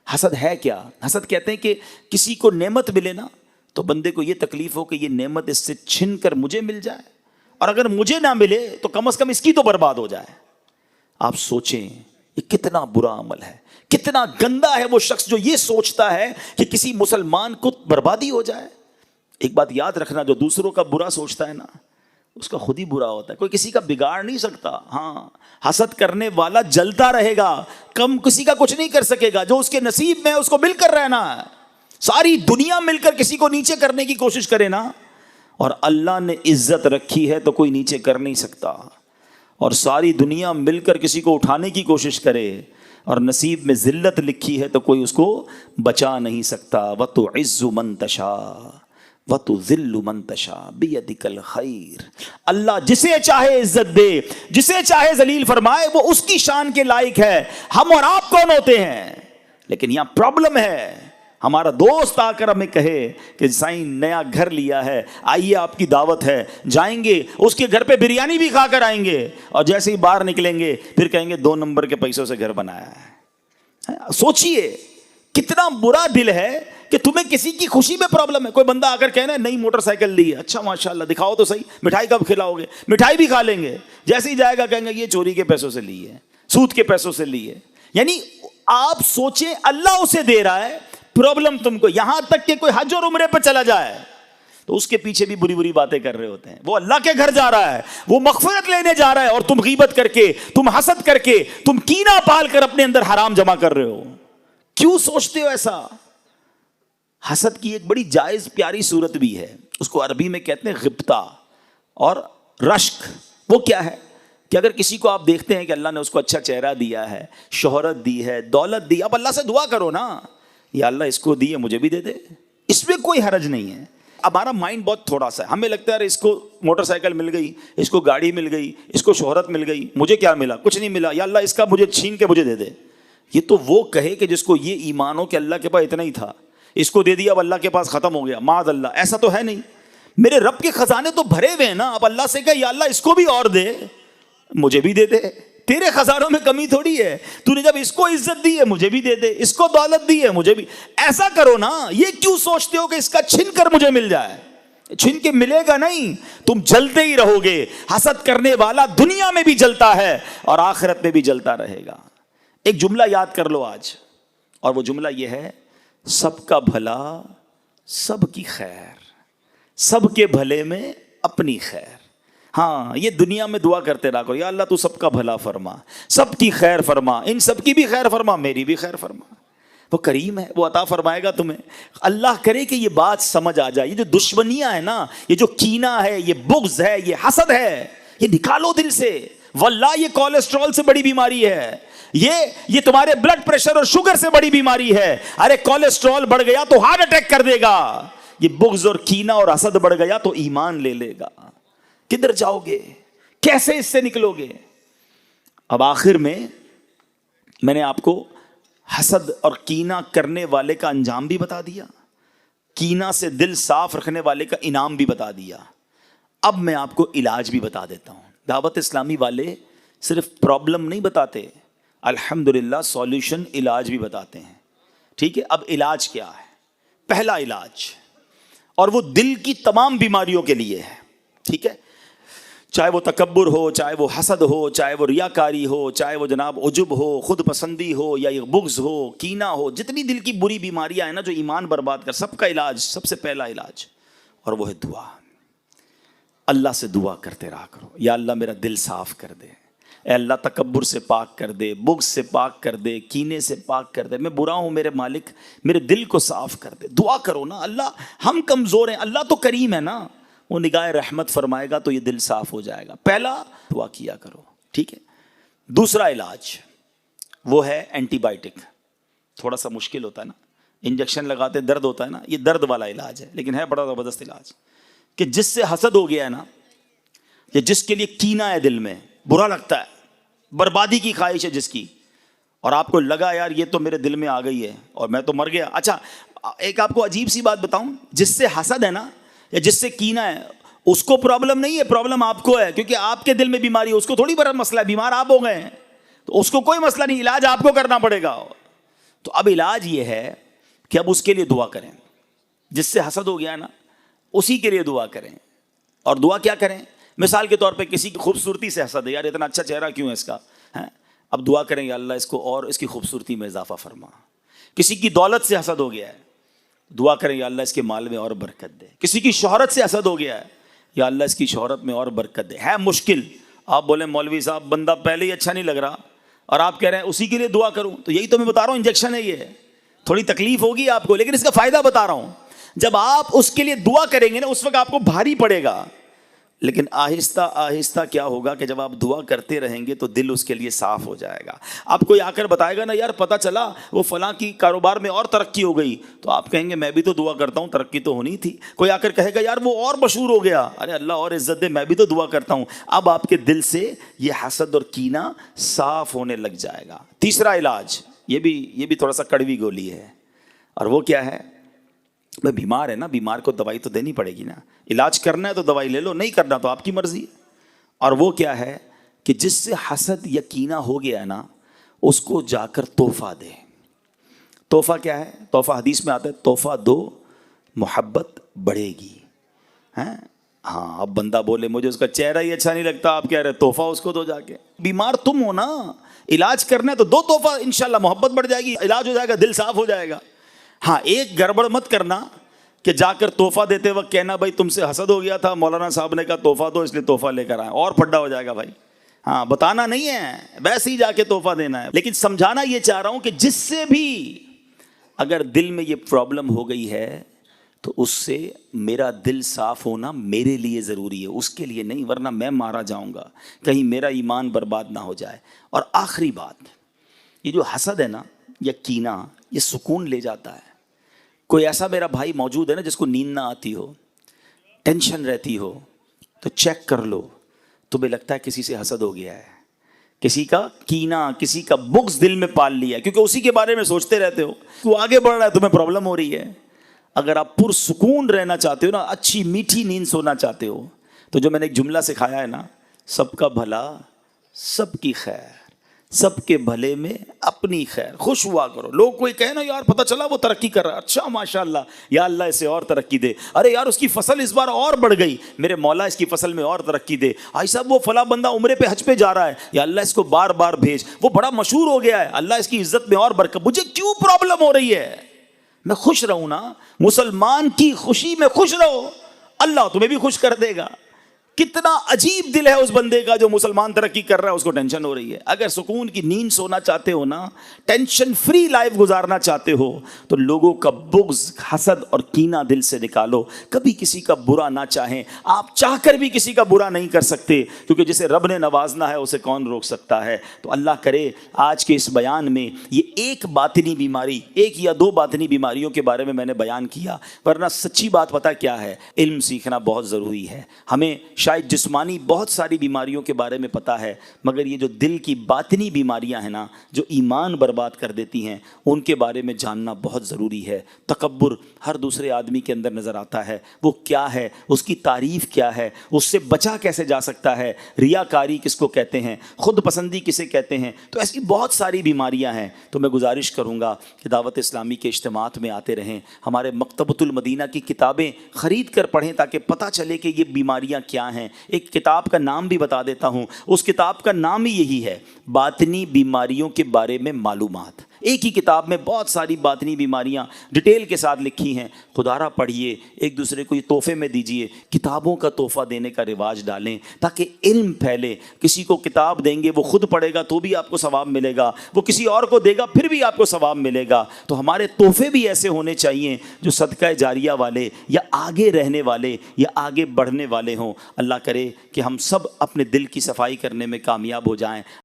حسد ہے کیا؟ حسد کہتے ہیں کہ کسی کو نعمت ملے نا تو بندے کو یہ تکلیف ہو کہ یہ نعمت اس سے چھن کر مجھے مل جائے، اور اگر مجھے نہ ملے تو کم از کم اس کی تو برباد ہو جائے۔ آپ سوچیں یہ کتنا برا عمل ہے، کتنا گندا ہے وہ شخص جو یہ سوچتا ہے کہ کسی مسلمان کو بربادی ہو جائے۔ ایک بات یاد رکھنا، جو دوسروں کا برا سوچتا ہے نا اس کا خود ہی برا ہوتا ہے، کوئی کسی کا بگاڑ نہیں سکتا۔ ہاں، حسد کرنے والا جلتا رہے گا، کم کسی کا کچھ نہیں کر سکے گا۔ جو اس کے نصیب میں ہے اس کو مل کر رہنا ہے۔ ساری دنیا مل کر کسی کو نیچے کرنے کی کوشش کرے نا، اور اللہ نے عزت رکھی ہے تو کوئی نیچے کر نہیں سکتا، اور ساری دنیا مل کر کسی کو اٹھانے کی کوشش کرے اور نصیب میں ذلت لکھی ہے تو کوئی اس کو بچا نہیں سکتا۔ وَتُعِزُّ مَن تَشَاءُ وَتُذِلُّ مَن تَشَاءُ بِيَدِكَ الْخَيْرُ۔ اللہ جسے چاہے عزت دے، جسے چاہے ذلیل فرمائے، وہ اس کی شان کے لائق ہے۔ ہم اور آپ کون ہوتے ہیں؟ لیکن یہاں پرابلم ہے، ہمارا دوست آ کر ہمیں کہے کہ سائیں نیا گھر لیا ہے، آئیے آپ کی دعوت ہے، جائیں گے اس کے گھر پہ بریانی بھی کھا کر آئیں گے، اور جیسے ہی باہر نکلیں گے پھر کہیں گے 2 نمبر کے پیسوں سے گھر بنایا ہے۔ سوچئے کتنا برا دل ہے کہ تمہیں کسی کی خوشی میں پرابلم ہے۔ کوئی بندہ آ کر کہنا ہے نئی موٹر سائیکل لی ہے، اچھا ماشاءاللہ دکھاؤ تو صحیح، مٹھائی کب کھلاؤ گے؟ مٹھائی بھی کھا لیں گے، جیسے ہی جائے گا کہیں گے یہ چوری کے پیسوں سے لی ہے، سود کے پیسوں سے لی ہے۔ یعنی آپ سوچیں اللہ اسے دے رہا ہے، پرابلم تم کو، یہاں تک کہ کوئی حج اور عمرے پہ چلا جائے تو اس کے پیچھے بھی بری بری باتیں کر رہے ہوتے ہیں۔ وہ اللہ کے گھر جا رہا ہے، وہ مغفرت لینے جا رہا ہے، اور تم غیبت کر کے، تم حسد کر کے، تم کینہ پال کر اپنے اندر حرام جمع کر رہے ہو۔ کیوں سوچتے ہو ایسا؟ حسد کی ایک بڑی جائز پیاری صورت بھی ہے، اس کو عربی میں کہتے ہیں غبطہ اور رشک۔ وہ کیا ہے کہ اگر کسی کو آپ دیکھتے ہیں کہ اللہ نے اس کو اچھا چہرہ دیا ہے، شہرت دی ہے، دولت دی، اب اللہ سے دعا کرو نا، یا اللہ اس کو دی ہے مجھے بھی دے دے، اس میں کوئی حرج نہیں ہے۔ ہمارا مائنڈ بہت تھوڑا سا ہے، ہمیں لگتا ہے اس کو موٹر سائیکل مل گئی، اس کو گاڑی مل گئی، اس کو شہرت مل گئی، مجھے کیا ملا؟ کچھ نہیں ملا، یا اللہ اس کا مجھے چھین کے مجھے دے دے۔ یہ تو وہ کہے کہ جس کو یہ ایمان ہو کہ اللہ کے پاس اتنا ہی تھا، اس کو دے دیا اب اللہ کے پاس ختم ہو گیا، معاذ اللہ، ایسا تو ہے نہیں۔ میرے رب کے خزانے تو بھرے ہوئے ہیں نا، اب اللہ سے کہے یا اللہ اس کو بھی اور دے، مجھے بھی دے دے، تیرے خزانوں میں کمی تھوڑی ہے، تو نے جب اس کو عزت دی ہے مجھے بھی دے دے، اس کو دولت دی ہے مجھے بھی، ایسا کرو نا۔ یہ کیوں سوچتے ہو کہ اس کا چھن کر مجھے مل جائے؟ چھن کے ملے گا نہیں، تم جلتے ہی رہو گے۔ حسد کرنے والا دنیا میں بھی جلتا ہے اور آخرت میں بھی جلتا رہے گا۔ ایک جملہ یاد کر لو آج، اور وہ جملہ یہ ہے، سب کا بھلا سب کی خیر، سب کے بھلے میں اپنی خیر۔ ہاں، یہ دنیا میں دعا کرتے رہا کرو، یا اللہ تو سب کا بھلا فرما، سب کی خیر فرما، ان سب کی بھی خیر فرما، میری بھی خیر فرما۔ وہ کریم ہے، وہ عطا فرمائے گا تمہیں۔ اللہ کرے کہ یہ بات سمجھ آ جائے، یہ جو دشمنیاں ہیں نا، یہ جو کینہ ہے، یہ بغض ہے، یہ حسد ہے، یہ نکالو دل سے۔ واللہ یہ کولیسٹرول سے بڑی بیماری ہے، یہ تمہارے بلڈ پریشر اور شوگر سے بڑی بیماری ہے۔ ارے کولیسٹرول بڑھ گیا تو ہارٹ اٹیک کر دے گا، یہ بغض اور کینہ اور حسد بڑھ گیا تو ایمان لے لے گا۔ کدھر جاؤ گے؟ کیسے اس سے نکلو گے؟ اب آخر میں نے آپ کو حسد اور کینہ کرنے والے کا انجام بھی بتا دیا، کینہ سے دل صاف رکھنے والے کا انعام بھی بتا دیا۔ اب میں آپ کو علاج بھی بتا دیتا ہوں۔ دعوت اسلامی والے صرف پرابلم نہیں بتاتے، الحمدللہ سولوشن، علاج بھی بتاتے ہیں۔ ٹھیک ہے، اب علاج کیا ہے؟ پہلا علاج، اور وہ دل کی تمام بیماریوں کے لیے ہے، ٹھیک ہے، چاہے وہ تکبر ہو، چاہے وہ حسد ہو، چاہے وہ ریاکاری ہو، چاہے وہ جناب عجب ہو، خود پسندی ہو، یا یہ بغض ہو، کینہ ہو، جتنی دل کی بری بیماریاں ہیں نا جو ایمان برباد کر، سب کا علاج، سب سے پہلا علاج، اور وہ ہے دعا۔ اللہ سے دعا کرتے رہا کرو، یا اللہ میرا دل صاف کر دے، اے اللہ تکبر سے پاک کر دے، بغض سے پاک کر دے، کینے سے پاک کر دے، میں برا ہوں میرے مالک، میرے دل کو صاف کر دے۔ دعا کرو نا، اللہ ہم کمزور ہیں، اللہ تو کریم ہے نا، وہ نگاہ رحمت فرمائے گا تو یہ دل صاف ہو جائے گا۔ پہلا دعا کیا کرو، ٹھیک ہے۔ دوسرا علاج وہ ہے اینٹی بائیوٹک، تھوڑا سا مشکل ہوتا ہے نا، انجیکشن لگاتے درد ہوتا ہے نا، یہ درد والا علاج ہے، لیکن ہے بڑا زبردست علاج، کہ جس سے حسد ہو گیا ہے نا، یا جس کے لیے کینہ ہے دل میں، برا لگتا ہے، بربادی کی خواہش ہے جس کی، اور آپ کو لگا یار یہ تو میرے دل میں آ گئی ہے اور میں تو مر گیا۔ اچھا ایک آپ کو عجیب سی بات بتاؤں، جس سے حسد ہے نا یا جس سے کینہ ہے، اس کو پرابلم نہیں ہے، پرابلم آپ کو ہے، کیونکہ آپ کے دل میں بیماری ہے، اس کو تھوڑی بڑا مسئلہ ہے، بیمار آپ ہو گئے ہیں تو اس کو کوئی مسئلہ نہیں، علاج آپ کو کرنا پڑے گا۔ تو اب علاج یہ ہے کہ اب اس کے لیے دعا کریں، جس سے حسد ہو گیا نا اسی کے لیے دعا کریں. اور دعا کیا کریں؟ مثال کے طور پہ کسی کی خوبصورتی سے حسد ہے، یار اتنا اچھا چہرہ کیوں ہے اس کا، اب دعا کریں یا اللہ اس کو اور اس کی خوبصورتی میں اضافہ فرما. کسی کی دولت سے حسد ہو گیا ہے، دعا کریں یا اللہ اس کے مال میں اور برکت دے. کسی کی شہرت سے حسد ہو گیا ہے، یا اللہ اس کی شہرت میں اور برکت دے. ہے مشکل، آپ بولیں مولوی صاحب بندہ پہلے ہی اچھا نہیں لگ رہا اور آپ کہہ رہے ہیں اسی کے لیے دعا کروں، تو یہی تو میں بتا رہا ہوں، انجیکشن ہے یہ. تھوڑی تکلیف ہوگی آپ کو لیکن اس کا فائدہ بتا رہا ہوں. جب آپ اس کے لیے دعا کریں گے نا اس وقت آپ کو بھاری پڑے گا، لیکن آہستہ آہستہ کیا ہوگا کہ جب آپ دعا کرتے رہیں گے تو دل اس کے لیے صاف ہو جائے گا. آپ کوئی آ کر بتائے گا نا یار پتہ چلا وہ فلاں کی کاروبار میں اور ترقی ہو گئی، تو آپ کہیں گے میں بھی تو دعا کرتا ہوں، ترقی تو ہونی تھی. کوئی آ کر کہے گا یار وہ اور مشہور ہو گیا، ارے اللہ اور عزت دے، میں بھی تو دعا کرتا ہوں. اب آپ کے دل سے یہ حسد اور کینہ صاف ہونے لگ جائے گا. تیسرا علاج، یہ بھی تھوڑا سا کڑوی گولی ہے، اور وہ کیا ہے؟ میں بیمار ہے نا، بیمار کو دوائی تو دینی پڑے گی نا. علاج کرنا ہے تو دوائی لے لو، نہیں کرنا تو آپ کی مرضی ہے. اور وہ کیا ہے کہ جس سے حسد یا کینہ ہو گیا ہے نا اس کو جا کر تحفہ دے. تحفہ کیا ہے؟ تحفہ حدیث میں آتا ہے تحفہ دو محبت بڑھے گی. ہاں اب بندہ بولے مجھے اس کا چہرہ ہی اچھا نہیں لگتا، آپ کہہ رہے تحفہ اس کو دو جا کے. بیمار تم ہو نا، علاج کرنا ہے تو دو تحفہ، انشاءاللہ محبت بڑھ جائے گی، علاج ہو جائے گا، دل صاف ہو جائے گا. ہاں ایک گڑبڑ مت کرنا کہ جا کر تحفہ دیتے وقت کہنا بھائی تم سے حسد ہو گیا تھا، مولانا صاحب نے کہا تحفہ دو اس لیے تحفہ لے کر آئے، اور پھڈا ہو جائے گا بھائی. ہاں بتانا نہیں ہے، ویسے ہی جا کے تحفہ دینا ہے. لیکن سمجھانا یہ چاہ رہا ہوں کہ جس سے بھی اگر دل میں یہ پرابلم ہو گئی ہے تو اس سے میرا دل صاف ہونا میرے لیے ضروری ہے، اس کے لیے نہیں، ورنہ میں مارا جاؤں گا، کہیں میرا ایمان برباد نہ ہو جائے. اور آخری بات، یہ جو حسد ہے نا یا کینہ یہ سکون لے جاتا ہے. کوئی ایسا میرا بھائی موجود ہے نا جس کو نیند نہ آتی ہو، ٹینشن رہتی ہو، تو چیک کر لو، تمہیں لگتا ہے کسی سے حسد ہو گیا ہے، کسی کا کینہ، کسی کا بغض دل میں پال لیا ہے، کیونکہ اسی کے بارے میں سوچتے رہتے ہو. تو آگے بڑھ رہا ہے تمہیں پرابلم ہو رہی ہے. اگر آپ پرسکون رہنا چاہتے ہو نا، اچھی میٹھی نیند سونا چاہتے ہو، تو جو میں نے ایک جملہ سکھایا ہے نا، سب کا بھلا سب کی خیر، سب کے بھلے میں اپنی خیر، خوش ہوا کرو. لوگ کوئی کہے نا یار پتہ چلا وہ ترقی کر رہا ہے، اچھا ماشاءاللہ، یا اللہ اسے اور ترقی دے. ارے یار اس کی فصل اس بار اور بڑھ گئی، میرے مولا اس کی فصل میں اور ترقی دے. آئی صاحب وہ فلاں بندہ عمرے پہ حج پہ جا رہا ہے، یا اللہ اس کو بار بار بھیج. وہ بڑا مشہور ہو گیا ہے، اللہ اس کی عزت میں اور برکت. مجھے کیوں پرابلم ہو رہی ہے؟ میں خوش رہوں نا. مسلمان کی خوشی میں خوش رہو، اللہ تمہیں بھی خوش کر دے گا. کتنا عجیب دل ہے اس بندے کا جو مسلمان ترقی کر رہا ہے، اس کو ٹینشن ہو رہی ہے. اگر سکون کی نیند سونا چاہتے ہو نا، ٹینشن فری لائف گزارنا چاہتے ہو، تو لوگوں کا بغض، حسد اور کینہ دل سے نکالو. کبھی کسی کا برا نہ چاہیں، آپ چاہ کر بھی کسی کا برا نہیں کر سکتے، کیونکہ جسے رب نے نوازنا ہے اسے کون روک سکتا ہے. تو اللہ کرے آج کے اس بیان میں یہ ایک باطنی بیماری، ایک یا دو باطنی بیماریوں کے بارے میں میں نے بیان کیا، ورنہ سچی بات پتہ کیا ہے؟ علم سیکھنا بہت ضروری ہے. ہمیں شاید جسمانی بہت ساری بیماریوں کے بارے میں پتہ ہے، مگر یہ جو دل کی باطنی بیماریاں ہیں نا، جو ایمان برباد کر دیتی ہیں، ان کے بارے میں جاننا بہت ضروری ہے. تکبر ہر دوسرے آدمی کے اندر نظر آتا ہے، وہ کیا ہے، اس کی تعریف کیا ہے، اس سے بچا کیسے جا سکتا ہے، ریاکاری کس کو کہتے ہیں، خود پسندی کسے کہتے ہیں. تو ایسی بہت ساری بیماریاں ہیں. تو میں گزارش کروں گا کہ دعوت اسلامی کے اجتماعات میں آتے رہیں، ہمارے مکتبۃ المدینہ کی کتابیں خرید کر پڑھیں تاکہ پتہ چلے کہ یہ بیماریاں کیا ہیں. ایک کتاب کا نام بھی بتا دیتا ہوں، اس کتاب کا نام ہی یہی ہے، باطنی بیماریوں کے بارے میں معلومات. ایک ہی کتاب میں بہت ساری باطنی بیماریاں ڈیٹیل کے ساتھ لکھی ہیں. خدارہ پڑھیے، ایک دوسرے کو یہ تحفے میں دیجیے. کتابوں کا تحفہ دینے کا رواج ڈالیں تاکہ علم پھیلے. کسی کو کتاب دیں گے، وہ خود پڑھے گا تو بھی آپ کو ثواب ملے گا، وہ کسی اور کو دے گا پھر بھی آپ کو ثواب ملے گا. تو ہمارے تحفے بھی ایسے ہونے چاہیے جو صدقہ جاریہ والے یا آگے رہنے والے یا آگے بڑھنے والے ہوں. اللہ کرے کہ ہم سب اپنے دل کی صفائی کرنے میں کامیاب ہو جائیں.